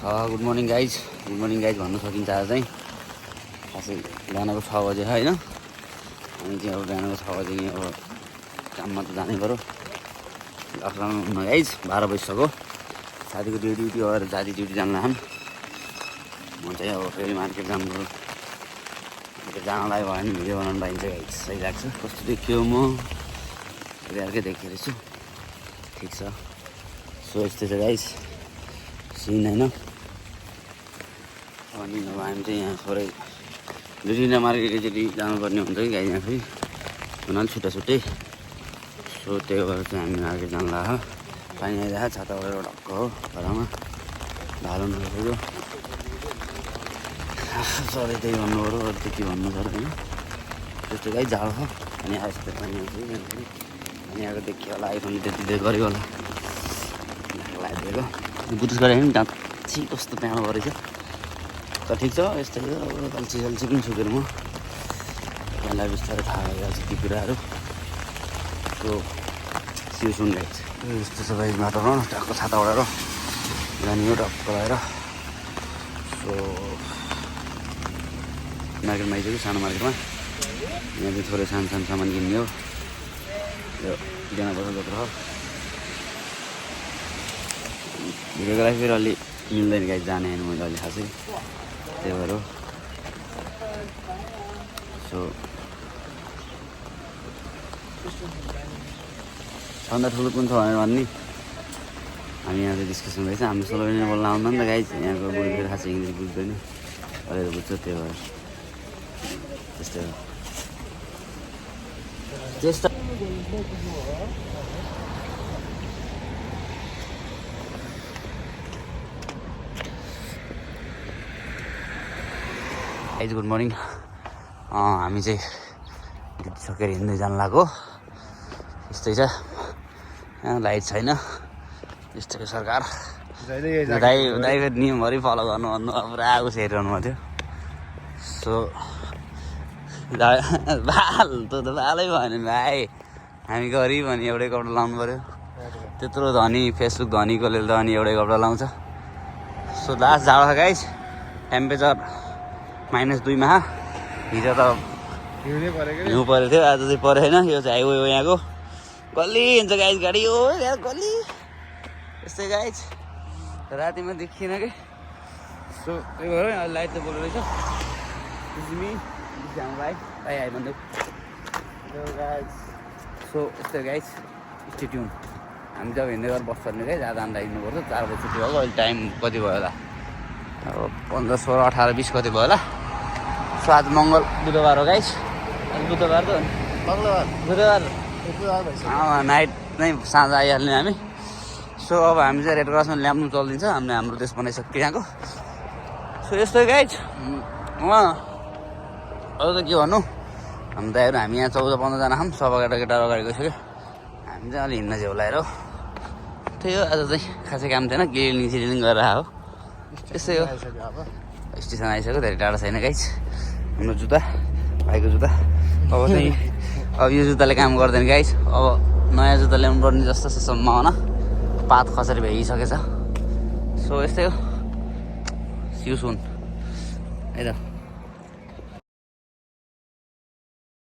good morning guys भन्नु सकिन्छ आज चाहिँ खासै बिहानको 6 बजे होइन हामी चाहिँ अब बिहानको 6 बजे अब काममा त जानै पऱ्यो लकडाउन हुन गाइज 12 बजिसक्यो साथीको ड्युटी भएर जाति ड्युटी जान लाग्यो म चाहिँ अब फेरि मार्केट जानु पऱ्यो जानलाई भयो भने भिडियो बनाउनु पाइन्छ गाइज सही लाग्छ कस्तो देखियो म अर्कै देखेको रहेछु ठिक छ सो यस्तो छ गाइज सिन होइन अनि अब हामी चाहिँ यहाँ थोरै दुईवटा मार्केट एकचोटि जानुपर्ने हुन्छ कि गाई यहाँ फेरि हुनाले छुट्टै सो त्यही भएर चाहिँ हामी मार्केट जानु लाग्यो पानी आइरहेको छाता गरेर ढक्क हो घरमा भालो नसक्यो सधैँ त्यही भन्नु पऱ्यो अरू त के भन्नु पऱ्यो होइन त्यस्तो गाई जाडो छ अनि यस्तो पानी आउँछ अनि आएको देखियो होला आइफोनले त्यति गऱ्यो होला लगाइदिएको बुटुस गरेर पनि जाँची कस्तो प्यानो गरेछ त ठिक छ यस्तै हो अब अल्छी पनि छुटेर म त्यसलाई बिस्तारै थाहा भइहाल्छ ती कुराहरू सो सिउ सुन गाइज यस्तो छ गाइज वातावरण टक्क छाता ओढेर जाने हो टक्क लगाएर सो मार्केटमा आइसक्यो सानो मार्केटमा यहाँ चाहिँ थोरै सानो सामान किन्ने हो यो बिहान बस्नु जत्रो हो भिडियोको लागि फेरि अलि मिल्दैन गाइज जाने होइन मैले अलि खासै त्यही भएर सो भन्दा ठुलो कुन छ भनेर भन्ने हामी यहाँ चाहिँ डिस्कसन भएछ हामी सोलोभेनिया बोल्न आउँदैन नि त गाइज यहाँको बुढी फेरि खासै इङ्ग्लिस बुझ्दैन अलिअलि बुझ्छ त्यही भएर त्यस्तै हो त्यस्तो गाइज गुड मर्निङ हामी चाहिँ ड्युटी सकेर हिँड्दै जानु लाग्यो यस्तै छ यहाँ लाइट छैन यस्तै सरकार दाइको नियमहरू फलो गर्नु भन्नु अब पुरा उस हेरिरहनु भएको थियो सो भाल त भालै भएन भाइ हामी गरिब भने एउटै कपडा लाउनु पऱ्यो त्यत्रो धनी फेसबुक धनीकोले त अनि एउटै कपडा लाउँछ सो लास्ट जाडो छ गाइज टेम्परेचर -2 मा हिजो त हिउँ परेको थियो आज चाहिँ परेन यो चाहिँ हाइवे हो यहाँको गल्ली हिँड्छ गाइज गाडी हो यहाँ गल्ली यस्तै गाइज रातिमा देखिएन कि सो त्यही भएर अहिले लाइट त बोल्नु रहेछ तिमी हाम्रो भाइ आइभन्दै गाइज सो यस्तै गाइज स्टेट्युन हामी जब हिँड्दै गरेर बस चल्ने गाइज आज अन्डा हिँड्नुपर्छ 4 बजी छुट्टी भएको अहिले टाइम कति भयो होला अब 15, 16, 18, 20 कति भयो होला सो आज बुधबार हो गाइस आज बुधबार त बुधबार नाइट नै साँझ आइहाल्ने हामी सो अब हामी चाहिँ रेड क्रसमा ल्याम्नु चलिदिन्छ हामीले हाम्रो देश बनाइसक्यो यहाँको सो यस्तै गाइज अरू त के भन्नु हामी दाइहरू हामी यहाँ 14-15 जना छौँ सबै केटा अगाडि गइसक्यो हामी चाहिँ अलि हिँड्न चाहिँ होलाएर त्यही हो आज चाहिँ खासै काम थिएन क्लिनिङ गरेर आयो त्यस्तै हो स्टेसन आइसक्यो धेरै टाढा छैन गाइज हाम्रो जुत्ता भाइको जुत्ता अब चाहिँ अब यो जुत्ताले काम गर्दैन गाइज अब नयाँ जुत्ता ल्याउनु पर्ने जस्तो छ सम्भावना पात खसेर भइसकेछ सो यस्तै हो सिउ सुन है त